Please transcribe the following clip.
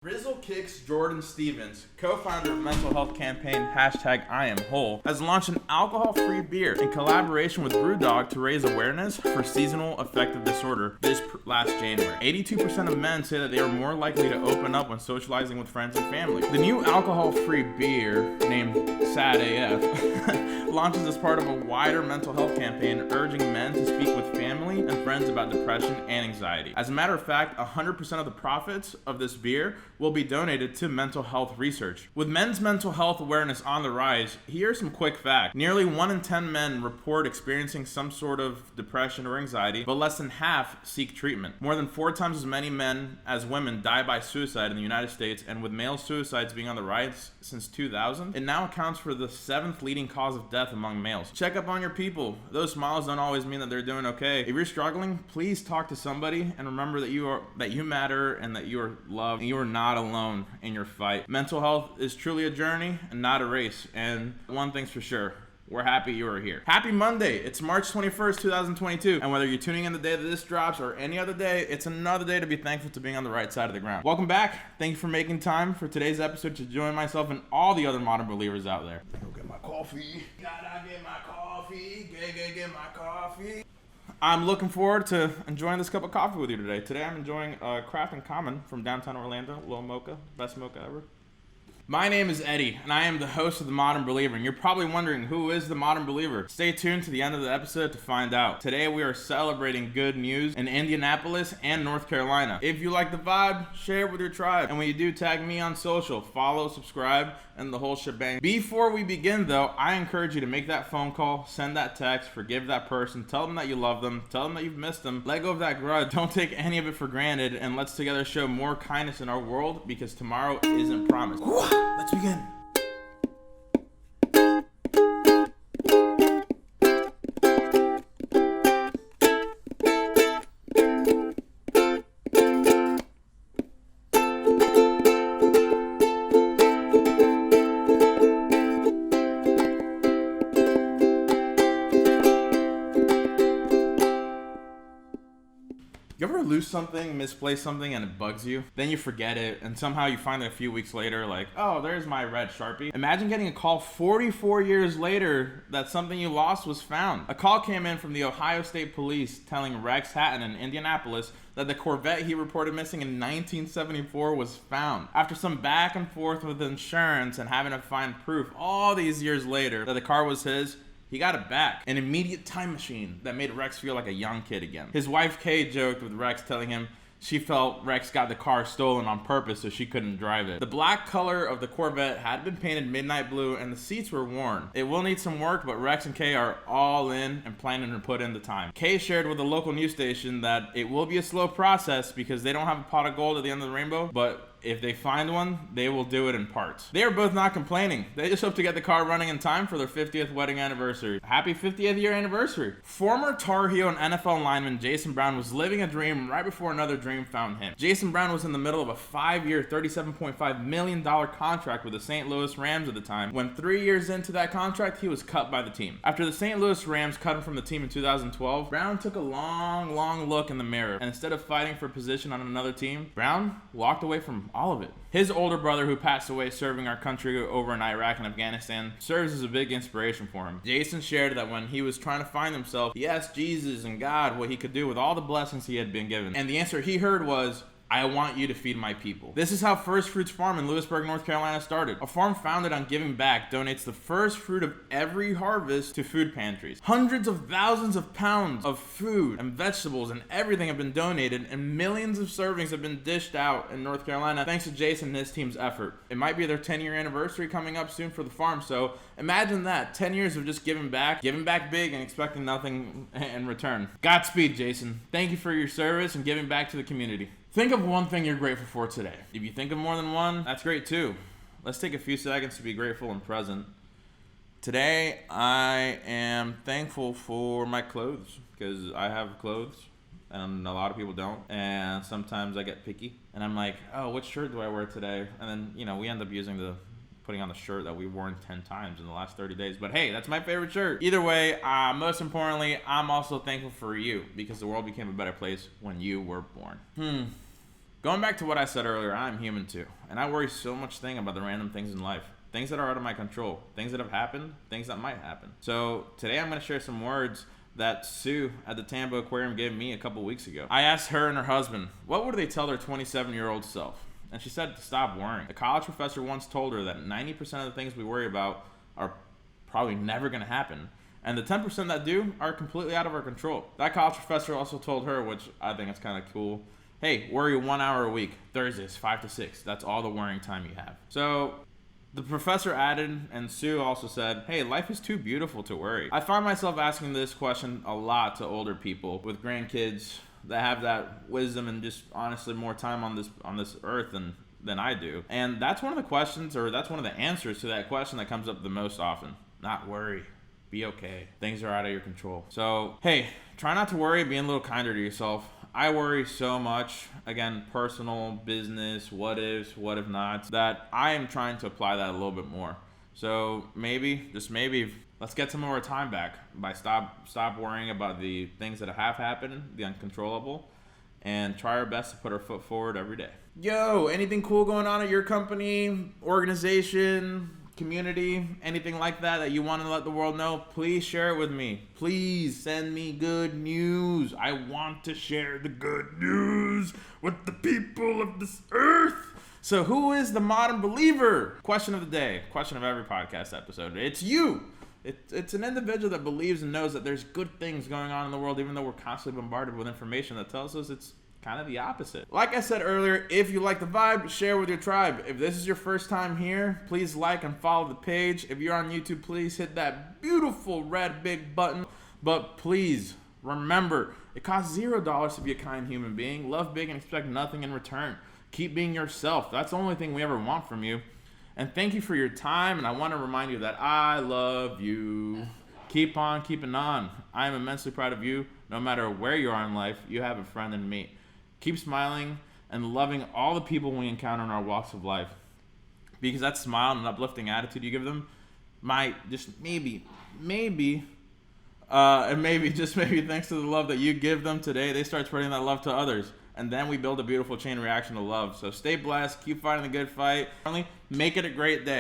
Rizzle Kicks Jordan Stevens, co-founder of mental health campaign #IamWhole, has launched an alcohol-free beer in collaboration with BrewDog to raise awareness for seasonal affective disorder this last January. 82% of men say that they are more likely to open up when socializing with friends and family. The new alcohol-free beer, named Sad AF, launches as part of a wider mental health campaign urging men to speak with family and friends about depression and anxiety. As a matter of fact, 100% of the profits of this beer will be donated to mental health research. With men's mental health awareness on the rise, here's some quick facts. Nearly 1 in 10 men report experiencing some sort of depression or anxiety, but less than half seek treatment. More than 4 times as many men as women die by suicide in the United States, and with male suicides being on the rise since 2000, it now accounts for the 7th leading cause of death among males. Check up on your people. Those smiles don't always mean that they're doing okay. If you're struggling, please talk to somebody and remember that you matter and that you are loved and you are not alone in your fight. Mental health is truly a journey and not a race. And one thing's for sure, we're happy you are here. Happy Monday. It's March 21st, 2022. And whether you're tuning in the day that this drops or any other day, it's another day to be thankful to being on the right side of the ground. Welcome back. Thank you for making time for today's episode to join myself and all the other modern believers out there. Go get my coffee. Gotta get my coffee. Get my coffee. I'm looking forward to enjoying this cup of coffee with you today. Today I'm enjoying Craft and Common from downtown Orlando, Little Mocha, best mocha ever. My name is Eddie, and I am the host of The Modern Believer, and you're probably wondering, who is The Modern Believer? Stay tuned to the end of the episode to find out. Today we are celebrating good news in Indianapolis and North Carolina. If you like the vibe, share it with your tribe, and when you do, tag me on social, follow, subscribe, and the whole shebang. Before we begin though, I encourage you to make that phone call, send that text, forgive that person, tell them that you love them, tell them that you've missed them, let go of that grudge, don't take any of it for granted, and let's together show more kindness in our world because tomorrow isn't promised. Let's begin. You ever lose something, misplace something, and it bugs you? Then you forget it, and somehow you find it a few weeks later, like, oh, there's my red Sharpie. Imagine getting a call 44 years later that something you lost was found. A call came in from the Ohio State Police telling Rex Hatton in Indianapolis that the Corvette he reported missing in 1974 was found. After some back and forth with insurance and having to find proof all these years later that the car was his, he got it back. An immediate time machine that made Rex feel like a young kid again. His wife Kay joked with Rex, telling him she felt Rex got the car stolen on purpose so she couldn't drive it. The black color of the Corvette had been painted midnight blue and the seats were worn. It will need some work, but Rex and Kay are all in and planning to put in the time. Kay shared with a local news station that it will be a slow process because they don't have a pot of gold at the end of the rainbow, but if they find one, they will do it in parts. They are both not complaining. They just hope to get the car running in time for their 50th wedding anniversary. Happy 50th year anniversary. Former Tar Heel and NFL lineman Jason Brown was living a dream right before another dream found him. Jason Brown was in the middle of a 5-year, $37.5 million contract with the St. Louis Rams at the time. When 3 years into that contract, he was cut by the team. After the St. Louis Rams cut him from the team in 2012, Brown took a long look in the mirror, and instead of fighting for a position on another team, Brown walked away from all of it. His older brother, who passed away serving our country over in Iraq and Afghanistan, serves as a big inspiration for him. Jason shared that when he was trying to find himself, he asked Jesus and God what he could do with all the blessings he had been given. And the answer he heard was, I want you to feed my people. This is how First Fruits Farm in Lewisburg, North Carolina started. A farm founded on giving back donates the first fruit of every harvest to food pantries. Hundreds of thousands of pounds of food and vegetables and everything have been donated, and millions of servings have been dished out in North Carolina thanks to Jason and his team's effort. It might be their 10-year anniversary coming up soon for the farm, so imagine that, 10 years of just giving back big and expecting nothing in return. Godspeed, Jason. Thank you for your service and giving back to the community. Think of one thing you're grateful for today. If you think of more than one, that's great too. Let's take a few seconds to be grateful and present. Today, I am thankful for my clothes because I have clothes and a lot of people don't. And sometimes I get picky and I'm like, oh, which shirt do I wear today? And then, we end up putting on the shirt that we've worn 10 times in the last 30 days. But hey, that's my favorite shirt. Either way, most importantly, I'm also thankful for you because the world became a better place when you were born. Going back to what I said earlier, I'm human too. And I worry so much about the random things in life. Things that are out of my control. Things that have happened. Things that might happen. So today I'm going to share some words that Sue at the Tampa Aquarium gave me a couple weeks ago. I asked her and her husband, what would they tell their 27-year-old self? And she said to stop worrying. A college professor once told her that 90% of the things we worry about are probably never going to happen. And the 10% that do are completely out of our control. That college professor also told her, which I think is kind of cool, hey, worry 1 hour a week, Thursdays, 5 to 6. That's all the worrying time you have. So the professor added, and Sue also said, hey, life is too beautiful to worry. I find myself asking this question a lot to older people with grandkids that have that wisdom and just honestly more time on this earth than I do. And that's one of the questions, or that's one of the answers to that question that comes up the most often. Not worry. Be okay. Things are out of your control. So, hey, try not to worry, being a little kinder to yourself. I worry so much, again, personal, business, what ifs, what if nots, that I am trying to apply that a little bit more. So maybe, just maybe, let's get some of our time back by stop worrying about the things that have happened, the uncontrollable, and try our best to put our foot forward every day. Yo, anything cool going on at your company, organization, community, anything like that you want to let the world know, please share it with me. Please send me good news. I want to share the good news with the people of this earth. So who is the modern believer? Question of the day. Question of every podcast episode. It's you. It's an individual that believes and knows that there's good things going on in the world, even though we're constantly bombarded with information that tells us it's kind of the opposite. Like I said earlier, if you like the vibe, share with your tribe. If this is your first time here, please like and follow the page. If you're on YouTube, please hit that beautiful red big button. But please remember, it costs $0 to be a kind human being. Love big and expect nothing in return. Keep being yourself. That's the only thing we ever want from you. And thank you for your time. And I want to remind you that I love you. Keep on keeping on. I am immensely proud of you. No matter where you are in life, you have a friend in me. Keep smiling and loving all the people we encounter in our walks of life. Because that smile and uplifting attitude you give them might just maybe, and maybe, just maybe thanks to the love that you give them today, they start spreading that love to others. And then we build a beautiful chain reaction of love. So stay blessed. Keep fighting the good fight. Make it a great day.